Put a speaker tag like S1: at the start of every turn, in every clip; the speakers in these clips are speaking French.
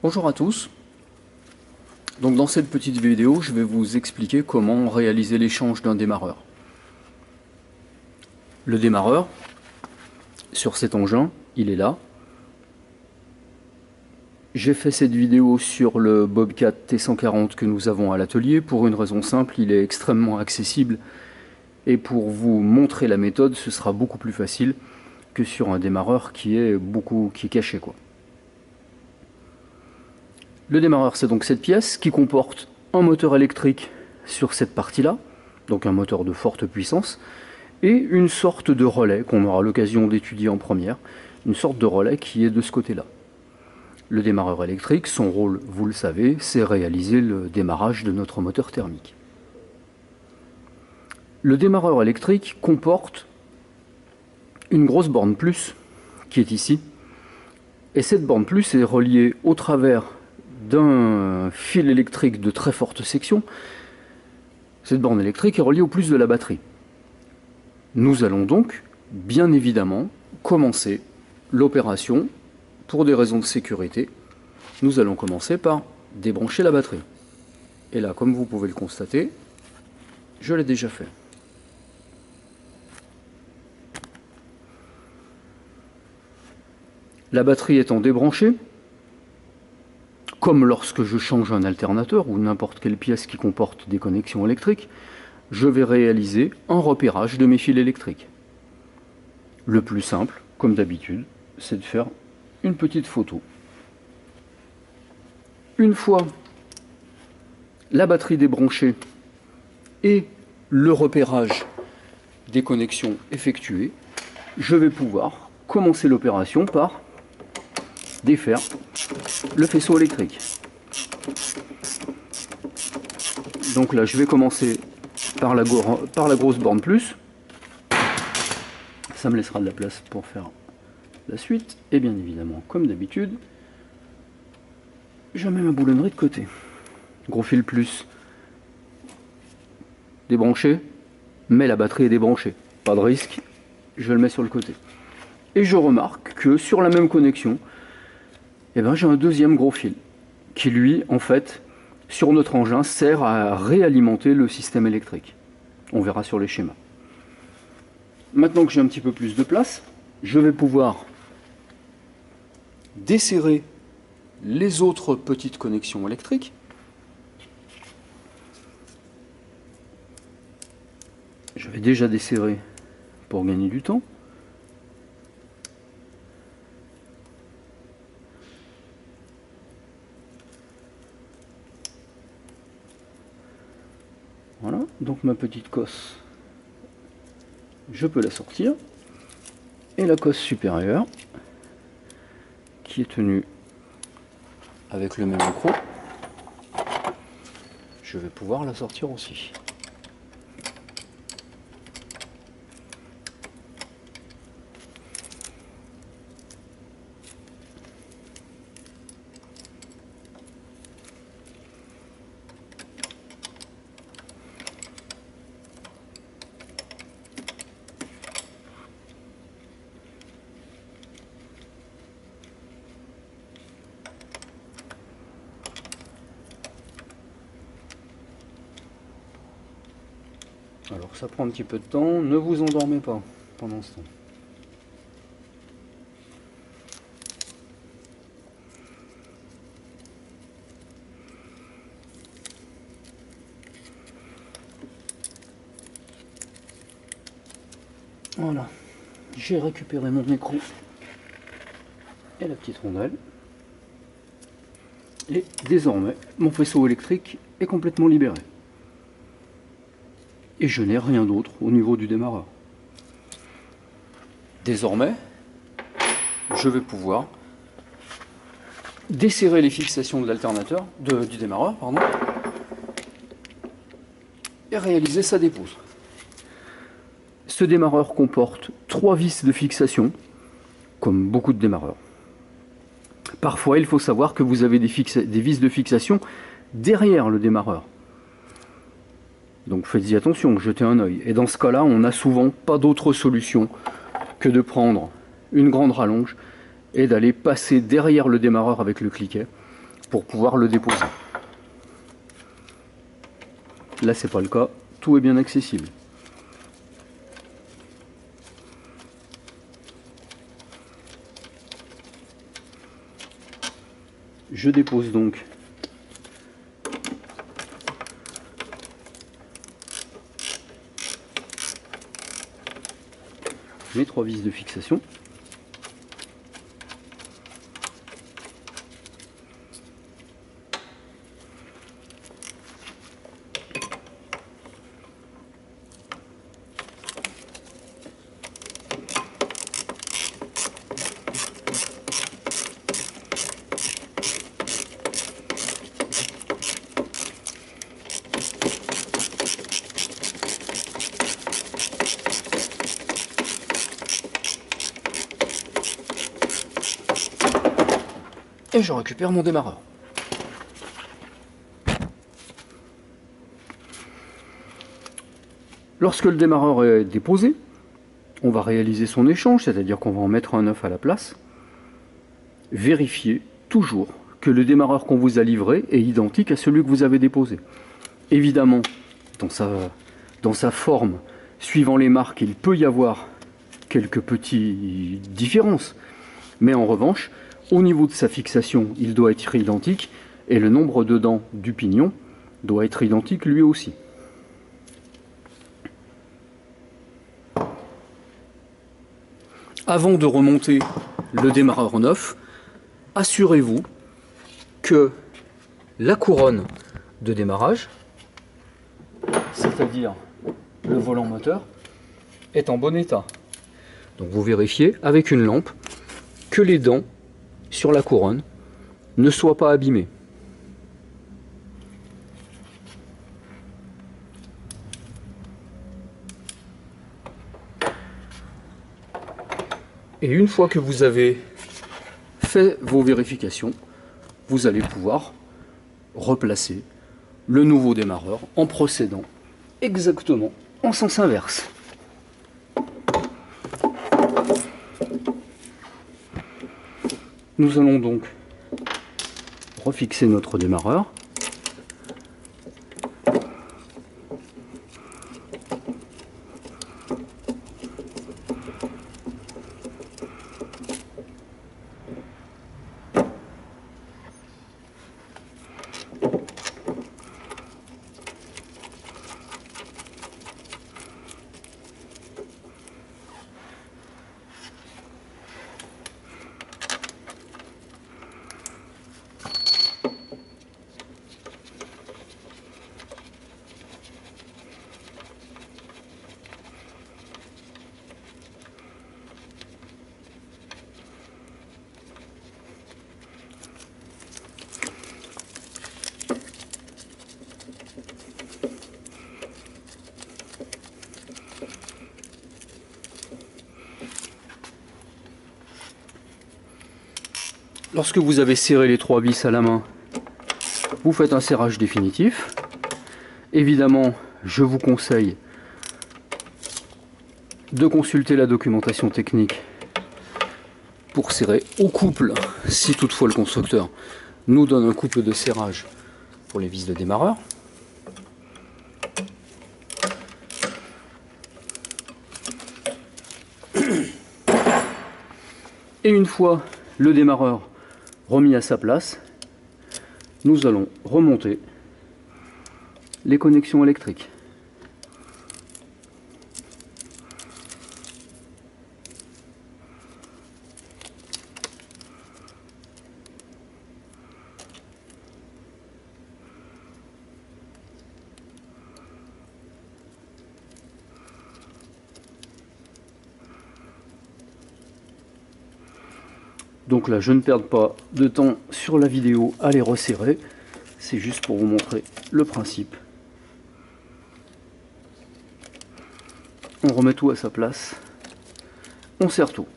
S1: Bonjour à tous. Donc dans cette petite vidéo, je vais vous expliquer comment réaliser l'échange d'un démarreur. Le démarreur, sur cet engin, il est là. J'ai fait cette vidéo sur le Bobcat T140 que nous avons à l'atelier pour une raison simple, il est extrêmement accessible et pour vous montrer la méthode, ce sera beaucoup plus facile que sur un démarreur qui est caché, quoi. Le démarreur, c'est donc cette pièce qui comporte un moteur électrique sur cette partie-là, donc un moteur de forte puissance, et une sorte de relais qu'on aura l'occasion d'étudier en première, une sorte de relais qui est de ce côté-là. Le démarreur électrique, son rôle, vous le savez, c'est réaliser le démarrage de notre moteur thermique. Le démarreur électrique comporte une grosse borne plus qui est ici, et cette borne plus est reliée au travers d'un fil électrique de très forte section. Cette borne électrique est reliée au plus de la batterie. Nous allons donc, bien évidemment, commencer l'opération. Pour des raisons de sécurité, nous allons commencer par débrancher la batterie. Et là, comme vous pouvez le constater, je l'ai déjà fait. La batterie étant débranchée, comme lorsque je change un alternateur ou n'importe quelle pièce qui comporte des connexions électriques, je vais réaliser un repérage de mes fils électriques. Le plus simple, comme d'habitude, c'est de faire une petite photo. Une fois la batterie débranchée et le repérage des connexions effectuées, je vais pouvoir commencer l'opération par défaire le faisceau électrique. Donc là, je vais commencer par la grosse borne plus. Ça me laissera de la place pour faire la suite. Et bien évidemment, comme d'habitude, je mets ma boulonnerie de côté. Gros fil plus débranché, mais la batterie est débranchée. Pas de risque, je le mets sur le côté. Et je remarque que sur la même connexion, j'ai un deuxième gros fil qui lui, en fait, sur notre engin, sert à réalimenter le système électrique. On verra sur les schémas. Maintenant que j'ai un petit peu plus de place, je vais pouvoir desserrer les autres petites connexions électriques. Je vais déjà desserrer pour gagner du temps. Voilà, donc ma petite cosse, je peux la sortir. Et la cosse supérieure, qui est tenue avec le même accroc, je vais pouvoir la sortir aussi. Alors ça prend un petit peu de temps, ne vous endormez pas pendant ce temps. Voilà, j'ai récupéré mon écrou et la petite rondelle. Et désormais, mon faisceau électrique est complètement libéré. Et je n'ai rien d'autre au niveau du démarreur. Désormais, je vais pouvoir desserrer les fixations de l'alternateur, du démarreur, pardon, et réaliser sa dépose. Ce démarreur comporte 3 vis de fixation, comme beaucoup de démarreurs. Parfois, il faut savoir que vous avez des vis de fixation derrière le démarreur. Donc faites-y attention, jetez un œil. Et dans ce cas-là, on n'a souvent pas d'autre solution que de prendre une grande rallonge et d'aller passer derrière le démarreur avec le cliquet pour pouvoir le déposer. Là, c'est pas le cas, tout est bien accessible. Je dépose donc mes 3 vis de fixation. Et je récupère mon démarreur. Lorsque le démarreur est déposé, on va réaliser son échange, c'est-à-dire qu'on va en mettre un neuf à la place. Vérifiez toujours que le démarreur qu'on vous a livré est identique à celui que vous avez déposé. Évidemment, dans sa forme, suivant les marques, il peut y avoir quelques petites différences. Mais en revanche, au niveau de sa fixation, il doit être identique et le nombre de dents du pignon doit être identique lui aussi. Avant de remonter le démarreur neuf, assurez-vous que la couronne de démarrage, c'est-à-dire le volant moteur, est en bon état. Donc vous vérifiez avec une lampe que les dents sur la couronne ne soient pas abîmées. Et une fois que vous avez fait vos vérifications, vous allez pouvoir replacer le nouveau démarreur en procédant exactement en sens inverse. Nous allons donc refixer notre démarreur. Lorsque vous avez serré les 3 vis à la main, vous faites un serrage définitif. Évidemment, je vous conseille de consulter la documentation technique pour serrer au couple, si toutefois le constructeur nous donne un couple de serrage pour les vis de démarreur. Et une fois le démarreur remis à sa place, nous allons remonter les connexions électriques. Donc là, je ne perds pas de temps sur la vidéo à les resserrer. C'est juste pour vous montrer le principe. On remet tout à sa place. On serre tout.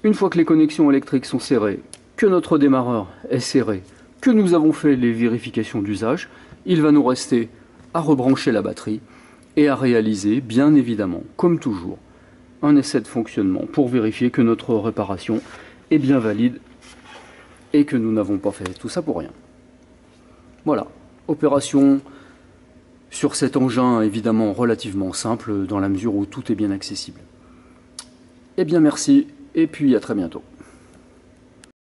S1: Une fois que les connexions électriques sont serrées, que notre démarreur est serré, que nous avons fait les vérifications d'usage, il va nous rester à rebrancher la batterie et à réaliser, bien évidemment, comme toujours, un essai de fonctionnement pour vérifier que notre réparation est bien valide et que nous n'avons pas fait tout ça pour rien. Voilà, opération sur cet engin évidemment relativement simple dans la mesure où tout est bien accessible. Eh bien merci, et puis à très bientôt.